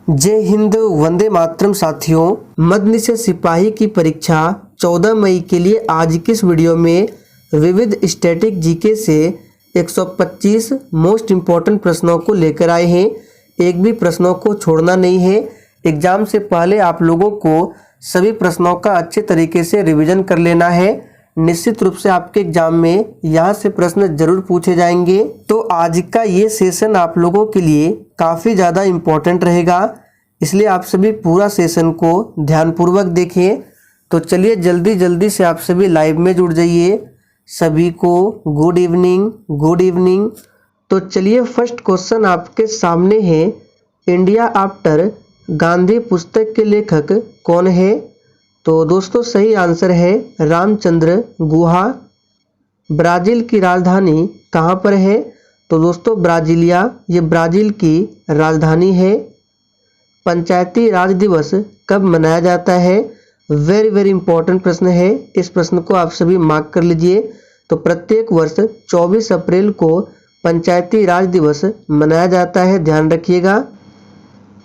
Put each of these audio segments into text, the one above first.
जय हिंद, वंदे मातरम। साथियों, मद्य निषेध सिपाही की परीक्षा 14 मई के लिए आज की इस वीडियो में विविध स्टैटिक जीके से 125 मोस्ट इम्पॉर्टेंट प्रश्नों को लेकर आए हैं। एक भी प्रश्नों को छोड़ना नहीं है। एग्जाम से पहले आप लोगों को सभी प्रश्नों का अच्छे तरीके से रिवीजन कर लेना है। निश्चित रूप से आपके एग्जाम में यहाँ से प्रश्न जरूर पूछे जाएंगे। तो आज का ये सेशन आप लोगों के लिए काफ़ी ज़्यादा इम्पोर्टेंट रहेगा, इसलिए आप सभी पूरा सेशन को ध्यानपूर्वक देखें। तो चलिए जल्दी जल्दी से आप सभी लाइव में जुड़ जाइए। सभी को गुड इवनिंग, गुड इवनिंग। तो चलिए फर्स्ट क्वेश्चन आपके सामने है, इंडिया आफ्टर गांधी पुस्तक के लेखक कौन है? तो दोस्तों सही आंसर है रामचंद्र गुहा। ब्राज़ील की राजधानी कहाँ पर है? तो दोस्तों ब्राज़ीलिया, ये ब्राज़ील की राजधानी है। पंचायती राज दिवस कब मनाया जाता है? वेरी वेरी इंपॉर्टेंट प्रश्न है। इस प्रश्न को आप सभी मार्क कर लीजिए। तो प्रत्येक वर्ष 24 अप्रैल को पंचायती राज दिवस मनाया जाता है, ध्यान रखिएगा।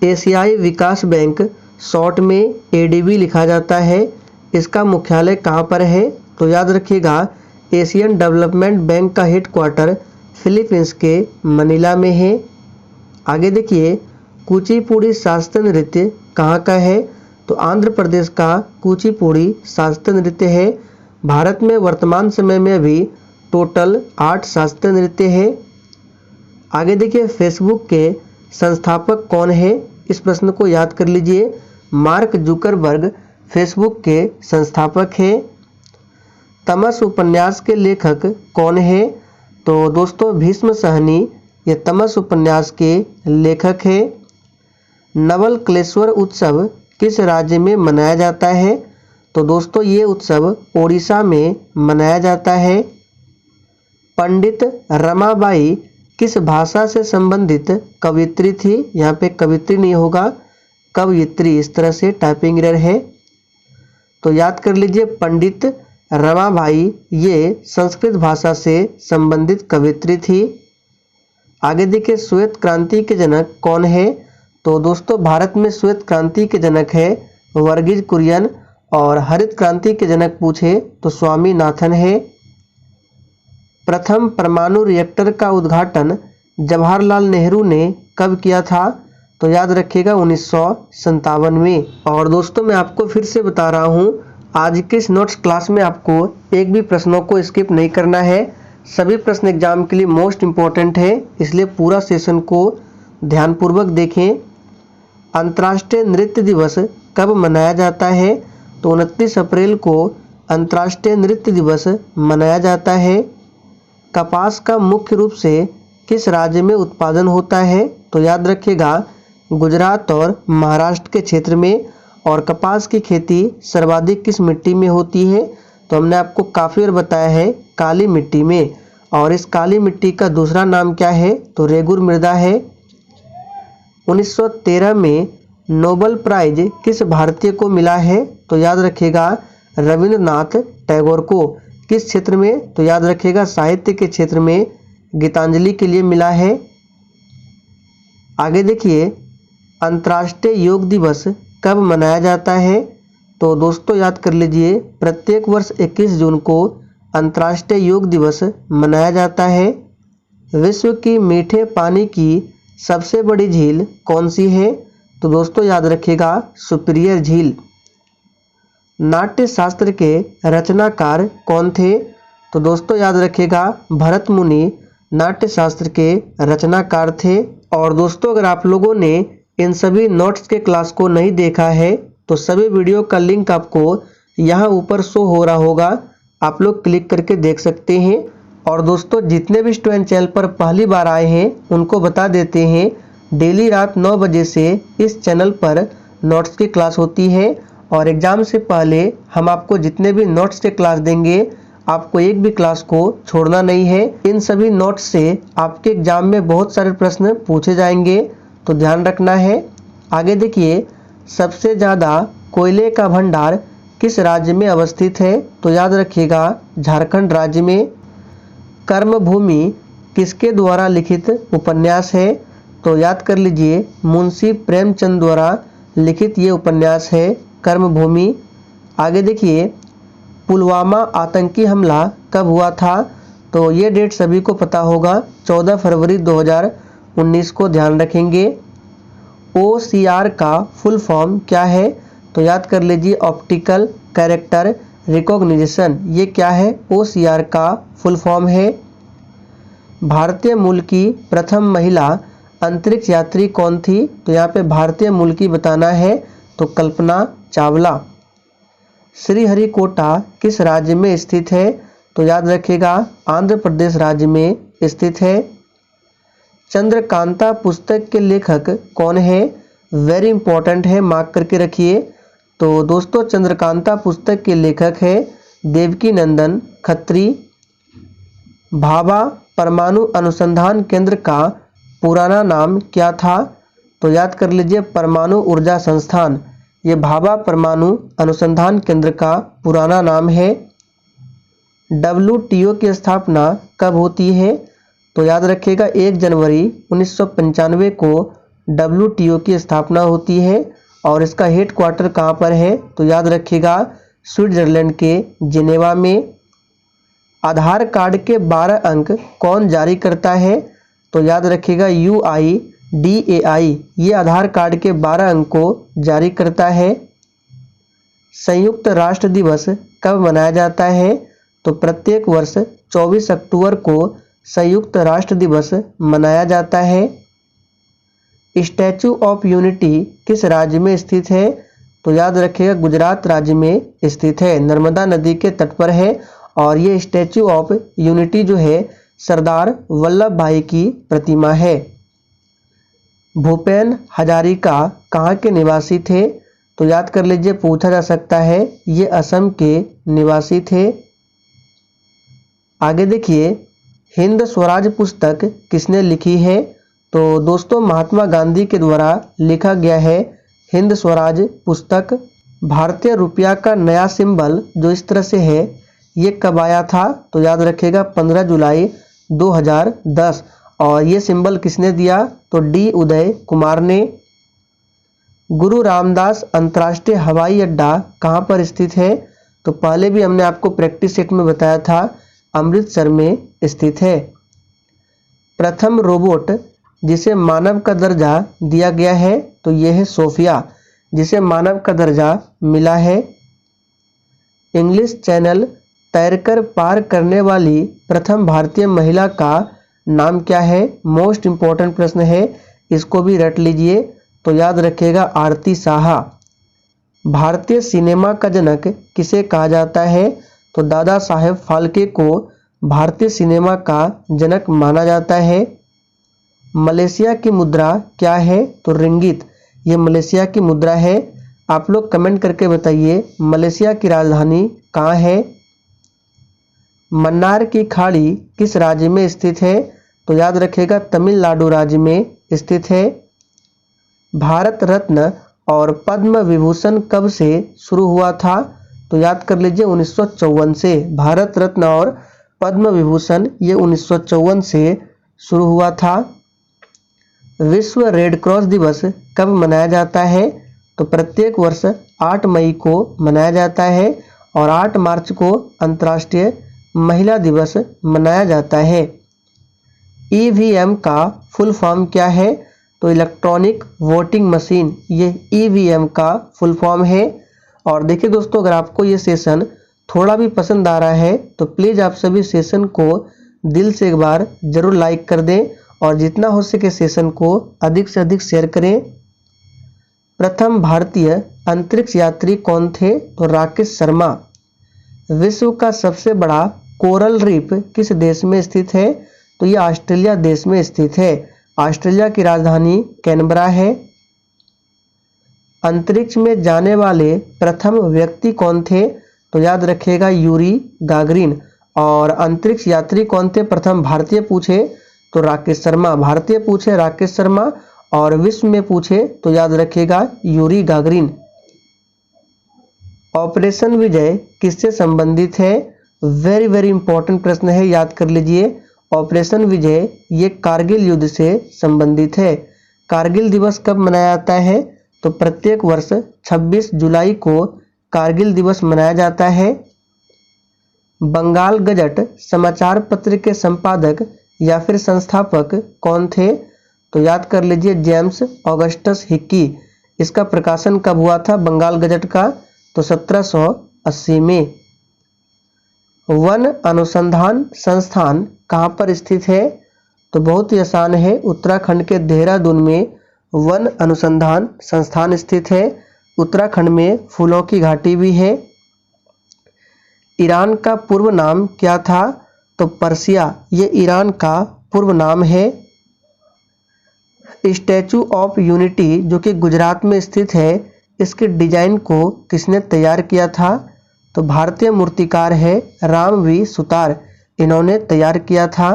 एशियाई विकास बैंक शॉर्ट में एडीबी लिखा जाता है, इसका मुख्यालय कहाँ पर है? तो याद रखिएगा एशियन डेवलपमेंट बैंक का हेडक्वार्टर फिलीपींस के मनीला में है। आगे देखिए, कुचिपुड़ी शास्त्रीय नृत्य कहाँ का है? तो आंध्र प्रदेश का कुचिपुड़ी शास्त्रीय नृत्य है। भारत में वर्तमान समय में अभी टोटल 8 शास्त्रीय नृत्य है। आगे देखिए, फेसबुक के संस्थापक कौन है? इस प्रश्न को याद कर लीजिए। मार्क जुकरबर्ग फेसबुक के संस्थापक हैं। तमस उपन्यास के लेखक कौन है? तो दोस्तों भीष्म सहनी ये तमस उपन्यास के लेखक हैं। नवल कलेश्वर उत्सव किस राज्य में मनाया जाता है? तो दोस्तों ये उत्सव ओडिशा में मनाया जाता है। पंडित रमाबाई किस भाषा से संबंधित कवियत्री थी? यहाँ पे कवियत्री नहीं होगा, कवयित्री, इस तरह से टाइपिंग एरर है। तो याद कर लीजिए पंडित रमाबाई ये संस्कृत भाषा से संबंधित कवियत्री थी। आगे देखिए, श्वेत क्रांति के जनक कौन है? तो दोस्तों भारत में श्वेत क्रांति के जनक है वर्गीज कुरियन, और हरित क्रांति के जनक पूछे तो स्वामीनाथन है। प्रथम परमाणु रिएक्टर का उद्घाटन जवाहरलाल नेहरू ने कब किया था? तो याद रखिएगा 1957 में। और दोस्तों मैं आपको फिर से बता रहा हूँ, आज के इस नोट्स क्लास में आपको एक भी प्रश्नों को स्किप नहीं करना है। सभी प्रश्न एग्जाम के लिए मोस्ट इम्पोर्टेंट है, इसलिए पूरा सेशन को ध्यानपूर्वक देखें। अंतर्राष्ट्रीय नृत्य दिवस कब मनाया जाता है? तो 29 अप्रैल को अंतर्राष्ट्रीय नृत्य दिवस मनाया जाता है। कपास का मुख्य रूप से किस राज्य में उत्पादन होता है? तो याद रखिएगा गुजरात और महाराष्ट्र के क्षेत्र में। और कपास की खेती सर्वाधिक किस मिट्टी में होती है? तो हमने आपको काफ़ी बार बताया है काली मिट्टी में। और इस काली मिट्टी का दूसरा नाम क्या है? तो रेगुर मृदा है। 1913 में नोबेल प्राइज किस भारतीय को मिला है? तो याद रखिएगा रविंद्रनाथ टैगोर को। किस क्षेत्र में? तो याद रखिएगा साहित्य के क्षेत्र में गीतांजलि के लिए मिला है। आगे देखिए, अंतर्राष्ट्रीय योग दिवस कब मनाया जाता है? तो दोस्तों याद कर लीजिए प्रत्येक वर्ष 21 जून को अंतर्राष्ट्रीय योग दिवस मनाया जाता है। विश्व की मीठे पानी की सबसे बड़ी झील कौन सी है? तो दोस्तों याद रखिएगा सुपीरियर झील। नाट्य शास्त्र के रचनाकार कौन थे? तो दोस्तों याद रखिएगा भरत मुनि नाट्य शास्त्र के रचनाकार थे। और दोस्तों अगर आप लोगों ने इन सभी नोट्स के क्लास को नहीं देखा है तो सभी वीडियो का लिंक आपको यहाँ ऊपर शो हो रहा होगा, आप लोग क्लिक करके देख सकते हैं। और दोस्तों जितने भी स्टूडेंट चैनल पर पहली बार आए हैं उनको बता देते हैं, डेली रात 9 बजे से इस चैनल पर नोट्स की क्लास होती है। और एग्ज़ाम से पहले हम आपको जितने भी नोट्स के क्लास देंगे, आपको एक भी क्लास को छोड़ना नहीं है। इन सभी नोट्स से आपके एग्जाम में बहुत सारे प्रश्न पूछे जाएंगे, तो ध्यान रखना है। आगे देखिए, सबसे ज़्यादा कोयले का भंडार किस राज्य में अवस्थित है? तो याद रखिएगा झारखंड राज्य में। कर्मभूमि किसके द्वारा लिखित उपन्यास है? तो याद कर लीजिए मुंशी प्रेमचंद द्वारा लिखित ये उपन्यास है कर्मभूमि। आगे देखिए पुलवामा आतंकी हमला कब हुआ था, तो ये डेट सभी को पता होगा 14 फरवरी 2019 को ध्यान रखेंगे। OCR का फुल फॉर्म क्या है, तो याद कर लीजिए ऑप्टिकल कैरेक्टर रिकॉग्निशन, ये क्या है OCR का फुल फॉर्म है। भारतीय मूल की प्रथम महिला अंतरिक्ष यात्री कौन थी, तो यहाँ पे भारतीय मूल की बताना है तो कल्पना चावला। श्रीहरिकोटा किस राज्य में स्थित है, तो याद रखिएगा आंध्र प्रदेश राज्य में स्थित है। चंद्रकांता पुस्तक के लेखक कौन है, वेरी इंपॉर्टेंट है, मार्क करके रखिए। तो दोस्तों चंद्रकांता पुस्तक के लेखक है देवकी नंदन खत्री। भाभा परमाणु अनुसंधान केंद्र का पुराना नाम क्या था, तो याद कर लीजिए परमाणु ऊर्जा संस्थान, ये भाभा परमाणु अनुसंधान केंद्र का पुराना नाम है। WTO की स्थापना कब होती है, तो याद रखिएगा 1 जनवरी 1995 को WTO की स्थापना होती है और इसका हेड क्वार्टर कहाँ पर है, तो याद रखिएगा स्विट्जरलैंड के जिनेवा में। आधार कार्ड के 12 अंक कौन जारी करता है, तो याद रखिएगा UIDAI, ये आधार कार्ड के 12 अंक को जारी करता है। संयुक्त राष्ट्र दिवस कब मनाया जाता है, तो प्रत्येक वर्ष 24 अक्टूबर को संयुक्त राष्ट्र दिवस मनाया जाता है। स्टैचू ऑफ यूनिटी किस राज्य में स्थित है, तो याद रखिएगा गुजरात राज्य में स्थित है, नर्मदा नदी के तट पर है। और ये स्टैचू ऑफ यूनिटी जो है सरदार वल्लभ भाई की प्रतिमा है। भूपेन हजारिका कहाँ के निवासी थे, तो याद कर लीजिए पूछा जा सकता है, ये असम के निवासी थे। आगे देखिए हिंद स्वराज पुस्तक किसने लिखी है, तो दोस्तों महात्मा गांधी के द्वारा लिखा गया है हिंद स्वराज पुस्तक। भारतीय रुपया का नया सिंबल जो इस तरह से है ये कब आया था, तो याद रखिएगा 15 जुलाई 2010। और ये सिंबल किसने दिया, तो D उदय कुमार ने। गुरु रामदास अंतर्राष्ट्रीय हवाई अड्डा कहाँ पर स्थित है, तो पहले भी हमने आपको प्रैक्टिस सेट में बताया था अमृतसर में स्थित है। प्रथम रोबोट जिसे मानव का दर्जा दिया गया है, तो यह है सोफिया, जिसे मानव का दर्जा मिला है। इंग्लिश चैनल तैरकर पार करने वाली प्रथम भारतीय महिला का नाम क्या है, मोस्ट इम्पोर्टेंट प्रश्न है, इसको भी रट लीजिए। तो याद रखिएगा आरती साहा। भारतीय सिनेमा का जनक किसे कहा जाता है, तो दादा साहेब फाल्के को भारतीय सिनेमा का जनक माना जाता है। मलेशिया की मुद्रा क्या है, तो रिंगित, ये मलेशिया की मुद्रा है। आप लोग कमेंट करके बताइए मलेशिया की राजधानी कहाँ है। मन्नार की खाड़ी किस राज्य में स्थित है, तो याद रखिएगा तमिलनाडु राज्य में स्थित है। भारत रत्न और पद्म विभूषण कब से शुरू हुआ था, तो याद कर लीजिए 1954 से। भारत रत्न और पद्म विभूषण ये 1954 से शुरू हुआ था। विश्व रेड क्रॉस दिवस कब मनाया जाता है, तो प्रत्येक वर्ष 8 मई को मनाया जाता है और 8 मार्च को अंतर्राष्ट्रीय महिला दिवस मनाया जाता है। EVM का फुल फॉर्म क्या है, तो इलेक्ट्रॉनिक वोटिंग मशीन, ये EVM का फुल फॉर्म है। और देखिए दोस्तों अगर आपको ये सेशन थोड़ा भी पसंद आ रहा है तो प्लीज़ आप सभी सेशन को दिल से एक बार ज़रूर लाइक कर दें और जितना हो सके सेशन को अधिक से अधिक शेयर करें। प्रथम भारतीय अंतरिक्ष यात्री कौन थे, तो राकेश शर्मा। विश्व का सबसे बड़ा कोरल रीफ किस देश में स्थित है, तो ये ऑस्ट्रेलिया देश में स्थित है। ऑस्ट्रेलिया की राजधानी कैनबरा है। अंतरिक्ष में जाने वाले प्रथम व्यक्ति कौन थे, तो याद रखिएगा यूरी गागरिन। और अंतरिक्ष यात्री कौन थे प्रथम भारतीय पूछे तो राकेश शर्मा, भारतीय पूछे राकेश शर्मा और विश्व में पूछे तो याद रखिएगा यूरी गागरिन। ऑपरेशन विजय किससे संबंधित है, वेरी वेरी इंपॉर्टेंट प्रश्न है, याद कर लीजिए। ऑपरेशन विजय ये कारगिल युद्ध से संबंधित है। कारगिल दिवस कब मनाया जाता है? तो प्रत्येक वर्ष 26 जुलाई को कारगिल दिवस मनाया जाता है। बंगाल गजट समाचार पत्र के संपादक या फिर संस्थापक कौन थे? तो याद कर लीजिए जेम्स ऑगस्टस हिक्की। इसका प्रकाशन कब हुआ था बंगाल गजट का? तो 1780 में। वन अनुसंधान संस्थान कहाँ पर स्थित है? तो बहुत ही आसान है, उत्तराखंड के देहरादून में वन अनुसंधान संस्थान स्थित है। उत्तराखंड में फूलों की घाटी भी है। ईरान का पूर्व नाम क्या था? तो पर्सिया, ये ईरान का पूर्व नाम है। स्टैचू ऑफ यूनिटी जो कि गुजरात में स्थित है, इसके डिजाइन को किसने तैयार किया था? तो भारतीय मूर्तिकार है रामवी सुतार, इन्होंने तैयार किया था।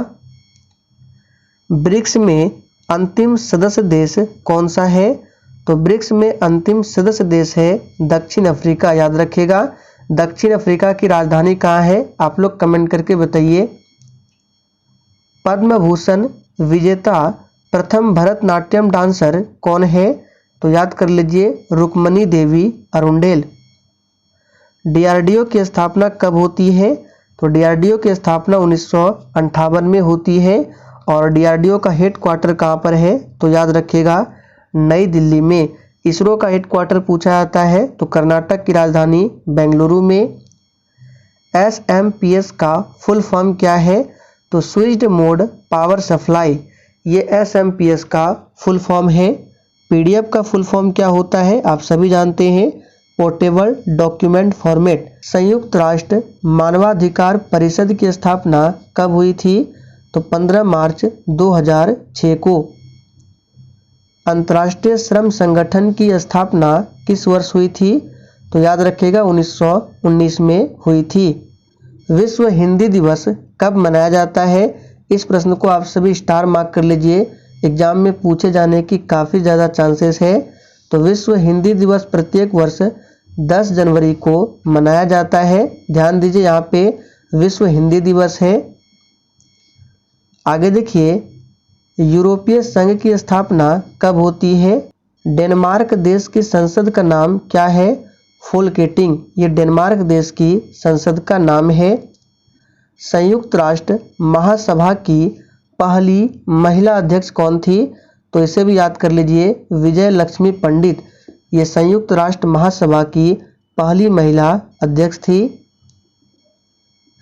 ब्रिक्स में अंतिम सदस्य देश कौन सा है? तो ब्रिक्स में अंतिम सदस्य देश है दक्षिण अफ्रीका। याद रखिएगा, दक्षिण अफ्रीका की राजधानी कहाँ है? आप लोग कमेंट करके बताइए। पद्म भूषण विजेता प्रथम भरतनाट्यम डांसर कौन है? तो याद कर लीजिए रुक्मणी देवी अरुंडेल। डीआरडीओ की स्थापना कब होती है? तो डीआरडीओ की स्थापना 1958 में होती है। और डीआरडीओ का हेड क्वार्टर कहाँ पर है? तो याद रखिएगा नई दिल्ली में। इसरो का हेड क्वार्टर पूछा जाता है तो कर्नाटक की राजधानी बेंगलुरु में। एसएमपीएस का फुल फॉर्म क्या है? तो स्विच्ड मोड पावर सप्लाई, ये एसएमपीएस का फुल फॉर्म है। पीडीएफ का फुल फॉर्म क्या होता है? आप सभी जानते हैं, पोर्टेबल डॉक्यूमेंट फॉर्मेट। संयुक्त राष्ट्र मानवाधिकार परिषद की स्थापना कब हुई थी? तो 15 मार्च 2006 को। अंतर्राष्ट्रीय श्रम संगठन की स्थापना किस वर्ष हुई थी? तो याद रखिएगा 1919 में हुई थी। विश्व हिंदी दिवस कब मनाया जाता है? इस प्रश्न को आप सभी स्टार मार्क कर लीजिए, एग्जाम में पूछे जाने की काफ़ी ज़्यादा चांसेस है। तो विश्व हिंदी दिवस प्रत्येक वर्ष 10 जनवरी को मनाया जाता है। ध्यान दीजिए यहाँ पे विश्व हिंदी दिवस है। आगे देखिए, यूरोपीय संघ की स्थापना कब होती है? डेनमार्क देश की संसद का नाम क्या है? फोल्केटिंग, ये डेनमार्क देश की संसद का नाम है। संयुक्त राष्ट्र महासभा की पहली महिला अध्यक्ष कौन थी? तो इसे भी याद कर लीजिए विजय लक्ष्मी पंडित, ये संयुक्त राष्ट्र महासभा की पहली महिला अध्यक्ष थी।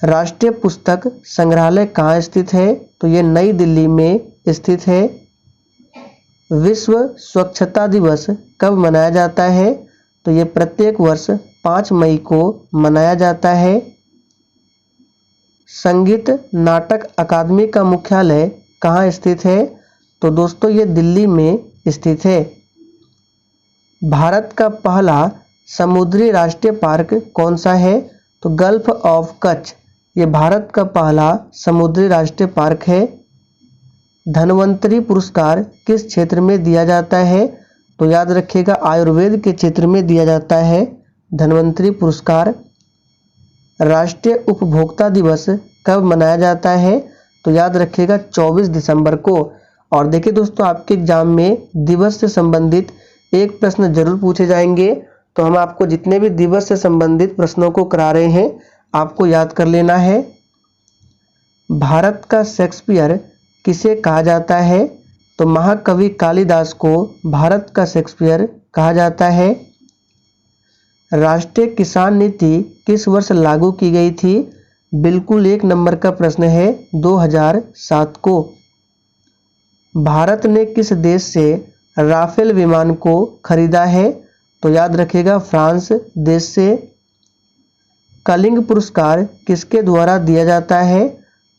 राष्ट्रीय पुस्तक संग्रहालय कहाँ स्थित है? तो ये नई दिल्ली में स्थित है। विश्व स्वच्छता दिवस कब मनाया जाता है? तो ये प्रत्येक वर्ष 5 मई को मनाया जाता है। संगीत नाटक अकादमी का मुख्यालय कहाँ स्थित है? तो दोस्तों ये दिल्ली में स्थित है। भारत का पहला समुद्री राष्ट्रीय पार्क कौन सा है? तो गल्फ ऑफ कच्छ, ये भारत का पहला समुद्री राष्ट्रीय पार्क है। धन्वंतरी पुरस्कार किस क्षेत्र में दिया जाता है? तो याद रखिएगा आयुर्वेद के क्षेत्र में दिया जाता है धन्वंतरी पुरस्कार। राष्ट्रीय उपभोक्ता दिवस कब मनाया जाता है? तो याद रखिएगा 24 दिसंबर को। और देखिए दोस्तों, आपके एग्जाम में दिवस से संबंधित एक प्रश्न जरूर पूछे जाएंगे, तो हम आपको जितने भी दिवस से संबंधित प्रश्नों को करा रहे हैं आपको याद कर लेना है। भारत का शेक्सपियर किसे कहा जाता है? तो महाकवि कालिदास को भारत का शेक्सपियर कहा जाता है। राष्ट्रीय किसान नीति किस वर्ष लागू की गई थी? बिल्कुल 1 नंबर का प्रश्न है, 2007 को। भारत ने किस देश से राफेल विमान को खरीदा है? तो याद रखिएगा फ्रांस देश से। कलिंग पुरस्कार किसके द्वारा दिया जाता है?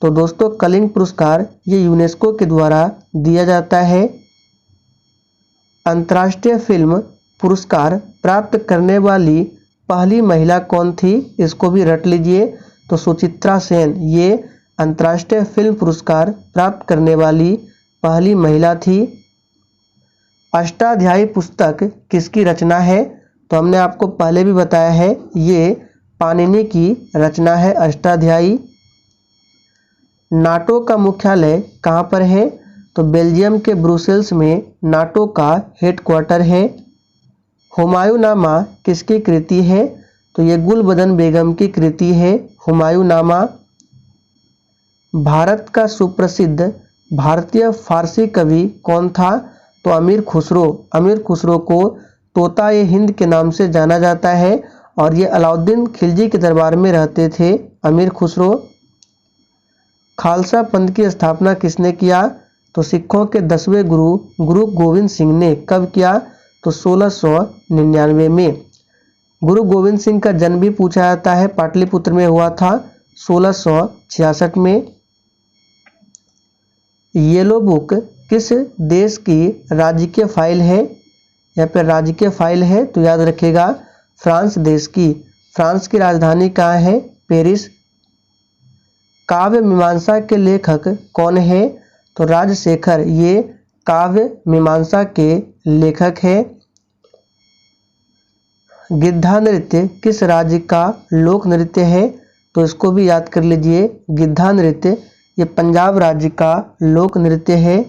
तो दोस्तों कलिंग पुरस्कार ये यूनेस्को के द्वारा दिया जाता है। अंतर्राष्ट्रीय फिल्म पुरस्कार प्राप्त करने वाली पहली महिला कौन थी? इसको भी रट लीजिए, तो सुचित्रा सेन, ये अंतर्राष्ट्रीय फिल्म पुरस्कार प्राप्त करने वाली पहली महिला थी। अष्टाध्यायी पुस्तक किसकी रचना है? तो हमने आपको पहले भी बताया है, ये पाणिनि की रचना है अष्टाध्यायी। नाटो का मुख्यालय कहाँ पर है? तो बेल्जियम के ब्रुसेल्स में नाटो का हेडक्वार्टर है। हुमायूंनामा किसकी कृति है? तो ये गुलबदन बेगम की कृति है हुमायूंनामा। भारत का सुप्रसिद्ध भारतीय फारसी कवि कौन था? तो अमीर खुसरो। अमीर खुसरो को तोता-ए हिंद के नाम से जाना जाता है और ये अलाउद्दीन खिलजी के दरबार में रहते थे अमीर खुसरो। खालसा पंथ की स्थापना किसने किया? तो सिखों के 10वें गुरु गोविंद सिंह ने। कब किया? तो 1699 में। गुरु गोविंद सिंह का जन्म भी पूछा जाता है, पाटलिपुत्र में हुआ था 1666 में। येलो बुक किस देश की राजकीय फाइल है? यहाँ पे राजकीय फाइल है तो याद रखिएगा फ्रांस देश की। फ्रांस की राजधानी कहाँ है? पेरिस। काव्य मीमांसा के लेखक कौन है? तो राजशेखर ये काव्य मीमांसा के लेखक है। गिद्धा नृत्य किस राज्य का लोक नृत्य है? तो इसको भी याद कर लीजिए। गिद्धा नृत्य ये पंजाब राज्य का लोक नृत्य है।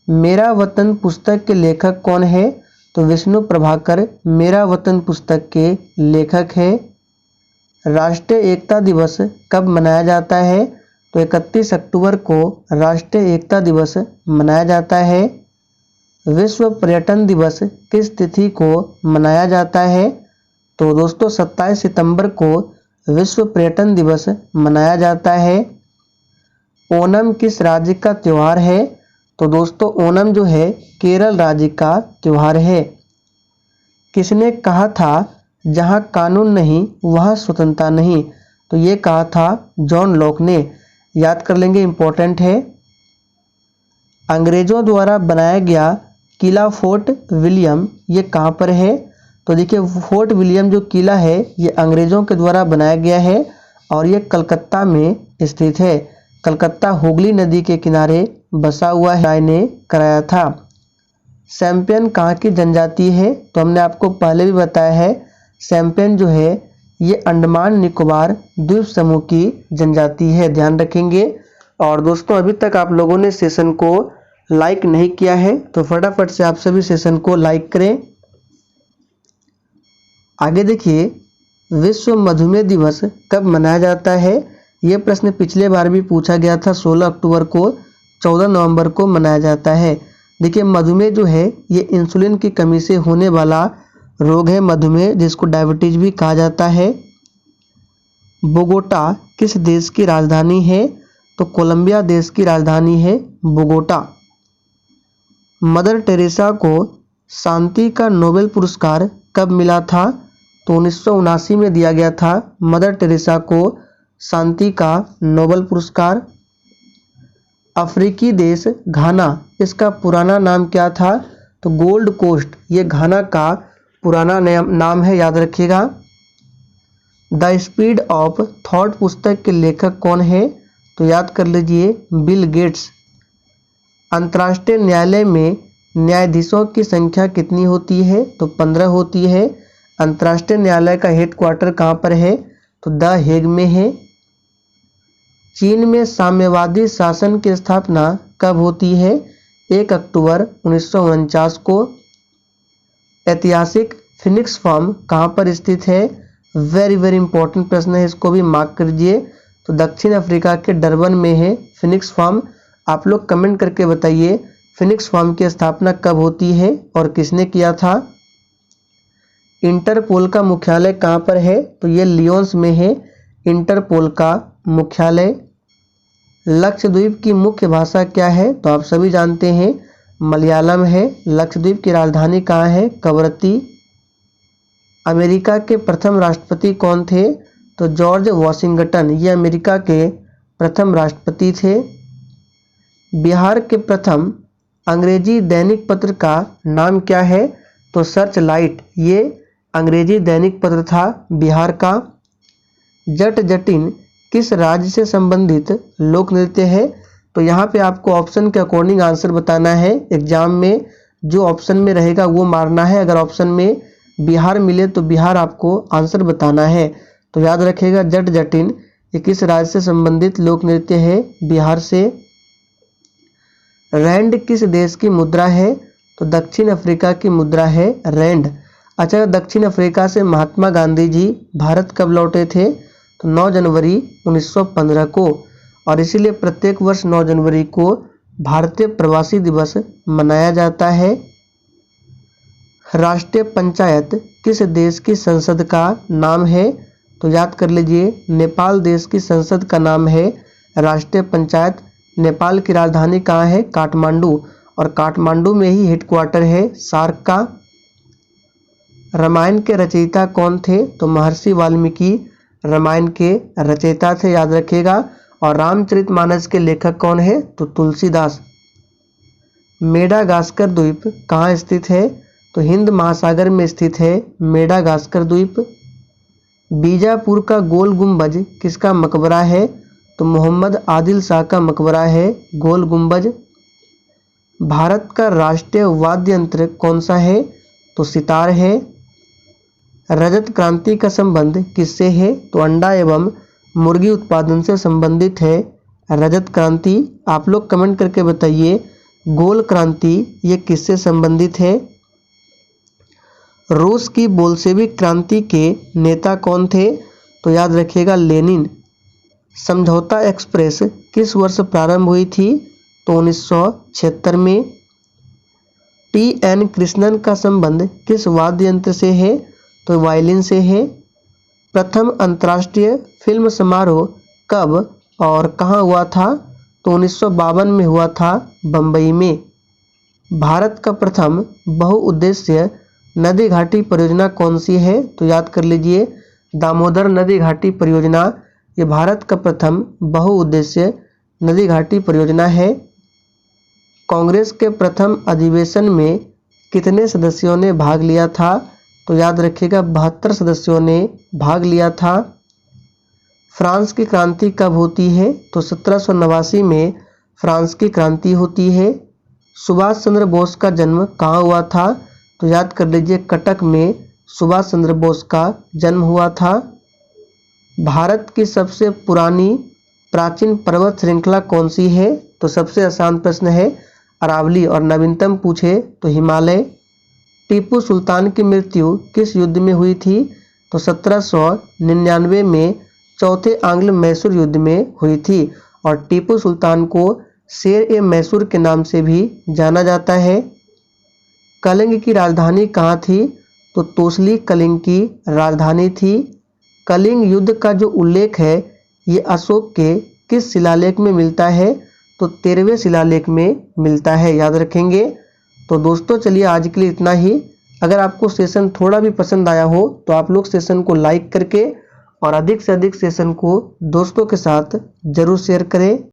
मेरा वतन पुस्तक के लेखक कौन है? तो विष्णु प्रभाकर मेरा वतन पुस्तक के लेखक है। राष्ट्रीय एकता दिवस कब मनाया जाता है? तो 31 अक्टूबर को राष्ट्रीय एकता दिवस मनाया जाता है। विश्व पर्यटन दिवस किस तिथि को मनाया जाता है? तो दोस्तों 27 सितंबर को विश्व पर्यटन दिवस मनाया जाता है। ओणम किस राज्य का त्यौहार है? तो दोस्तों ओणम जो है केरल राज्य का त्यौहार है। किसने कहा था जहां कानून नहीं वहां स्वतंत्रता नहीं? तो ये कहा था जॉन लॉक ने। याद कर लेंगे, इंपॉर्टेंट है। अंग्रेजों द्वारा बनाया गया किला फोर्ट विलियम ये कहाँ पर है? तो देखिए फोर्ट विलियम जो किला है ये अंग्रेजों के द्वारा बनाया गया है और ये कलकत्ता में स्थित है। कलकत्ता हुगली नदी के किनारे बसा हुआ है, ने कराया था। सैंपियन कहाँ की जनजाति है? तो हमने आपको पहले भी बताया है सैंपियन जो है ये अंडमान निकोबार द्वीप समूह की जनजाति है, ध्यान रखेंगे। और दोस्तों अभी तक आप लोगों ने सेशन को लाइक नहीं किया है तो फटाफट से आप सभी सेशन को लाइक करें। आगे देखिए विश्व मधुमेह दिवस कब मनाया जाता है? ये प्रश्न पिछले बार भी पूछा गया था। 16 अक्टूबर को 14 नवंबर को मनाया जाता है। देखिए मधुमेह जो है ये इंसुलिन की कमी से होने वाला रोग है मधुमेह, जिसको डायबिटीज भी कहा जाता है। बोगोटा किस देश की राजधानी है? तो कोलंबिया देश की राजधानी है बोगोटा। मदर टेरेसा को शांति का नोबेल पुरस्कार कब मिला था? तो 1979 में दिया गया था मदर टेरेसा को शांति का नोबेल पुरस्कार। अफ्रीकी देश घाना इसका पुराना नाम क्या था? तो गोल्ड कोस्ट ये घाना का पुराना नाम है, याद रखिएगा। द स्पीड ऑफ थॉट पुस्तक के लेखक कौन है? तो याद कर लीजिए बिल गेट्स। अंतर्राष्ट्रीय न्यायालय में न्यायाधीशों की संख्या कितनी होती है? तो 15 होती है। अंतर्राष्ट्रीय न्यायालय का हेडक्वार्टर कहाँ पर है? तो द हेग में है। चीन में साम्यवादी शासन की स्थापना कब होती है? 1 अक्टूबर 1949 को। ऐतिहासिक फिनिक्स फॉर्म कहाँ पर स्थित है? वेरी इंपॉर्टेंट प्रश्न है, इसको भी मार्क करिए। तो दक्षिण अफ्रीका के डरबन में है फिनिक्स फॉर्म। आप लोग कमेंट करके बताइए फिनिक्स फॉर्म की स्थापना कब होती है और किसने किया था। इंटरपोल का मुख्यालय कहाँ पर है? तो ये लियोन्स में है इंटरपोल का मुख्यालय। लक्षद्वीप की मुख्य भाषा क्या है? तो आप सभी जानते हैं मलयालम है। लक्षद्वीप की राजधानी कहाँ है? कवरत्ती। अमेरिका के प्रथम राष्ट्रपति कौन थे? तो जॉर्ज वॉशिंगटन ये अमेरिका के प्रथम राष्ट्रपति थे। बिहार के प्रथम अंग्रेजी दैनिक पत्र का नाम क्या है? तो सर्च लाइट ये अंग्रेजी दैनिक पत्र था बिहार का। जट जटिन किस राज्य से संबंधित लोक नृत्य है? तो यहाँ पे आपको ऑप्शन के अकॉर्डिंग आंसर बताना है। एग्जाम में जो ऑप्शन में रहेगा वो मारना है। अगर ऑप्शन में बिहार मिले तो बिहार आपको आंसर बताना है। तो याद रखिएगा जट जटिन ये किस राज्य से संबंधित लोक नृत्य है? बिहार से। रैंड किस देश की मुद्रा है? तो दक्षिण अफ्रीका की मुद्रा है रैंड। अच्छा, दक्षिण अफ्रीका से महात्मा गांधी जी भारत कब लौटे थे? तो 9 जनवरी 1915 को। और इसीलिए प्रत्येक वर्ष 9 जनवरी को भारतीय प्रवासी दिवस मनाया जाता है। राष्ट्रीय पंचायत किस देश की संसद का नाम है? तो याद कर लीजिए, नेपाल देश की संसद का नाम है राष्ट्रीय पंचायत। नेपाल की राजधानी कहाँ है? काठमांडू। और काठमांडू में ही हेडक्वार्टर है सार्क का। रामायण के रचयिता कौन थे? तो महर्षि वाल्मीकि रामायण के रचयिता थे, याद रखिएगा। और रामचरितमानस के लेखक कौन है? तो तुलसीदास। मेडागास्कर द्वीप कहाँ स्थित है? तो हिंद महासागर में स्थित है मेडागास्कर द्वीप। बीजापुर का गोल गुंबज किसका मकबरा है? तो मोहम्मद आदिल शाह का मकबरा है गोल गुंबज। भारत का राष्ट्रीय वाद्य यंत्र कौन सा है? तो सितार है। रजत क्रांति का संबंध किससे है? तो अंडा एवं मुर्गी उत्पादन से संबंधित है रजत क्रांति। आप लोग कमेंट करके बताइए गोल क्रांति ये किससे संबंधित है? रूस की बोल्शेविक क्रांति के नेता कौन थे? तो याद रखिएगा लेनिन। समझौता एक्सप्रेस किस वर्ष प्रारंभ हुई थी? तो 1976 में। टी.एन. कृष्णन का संबंध किस वाद्य यंत्र से है? तो वायलिन से है। प्रथम अंतर्राष्ट्रीय फिल्म समारोह कब और कहाँ हुआ था? तो 1952 में हुआ था बम्बई में। भारत का प्रथम बहुउद्देश्य नदी घाटी परियोजना कौन सी है? तो याद कर लीजिए दामोदर नदी घाटी परियोजना। ये भारत का प्रथम बहुउद्देश्य नदी घाटी परियोजना है। कांग्रेस के प्रथम अधिवेशन में कितने सदस्यों ने भाग लिया था? तो याद रखिएगा 72 सदस्यों ने भाग लिया था। फ्रांस की क्रांति कब होती है? तो 1789 में फ्रांस की क्रांति होती है। सुभाष चंद्र बोस का जन्म कहाँ हुआ था? तो याद कर लीजिए कटक में सुभाष चंद्र बोस का जन्म हुआ था। भारत की सबसे पुरानी प्राचीन पर्वत श्रृंखला कौन सी है? तो सबसे आसान प्रश्न है अरावली। और नवीनतम पूछे तो हिमालय। टीपू सुल्तान की मृत्यु किस युद्ध में हुई थी? तो 1799 में चौथे आंग्ल मैसूर युद्ध में हुई थी। और टीपू सुल्तान को शेर-ए-मैसूर के नाम से भी जाना जाता है। कलिंग की राजधानी कहाँ थी? तो तोसली कलिंग की राजधानी थी। कलिंग युद्ध का जो उल्लेख है ये अशोक के किस शिलालेख में मिलता है? तो 13वें शिलालेख में मिलता है, याद रखेंगे। तो दोस्तों चलिए आज के लिए इतना ही। अगर आपको सेशन थोड़ा भी पसंद आया हो तो आप लोग सेशन को लाइक करके और अधिक से अधिक सेशन को दोस्तों के साथ जरूर शेयर करें।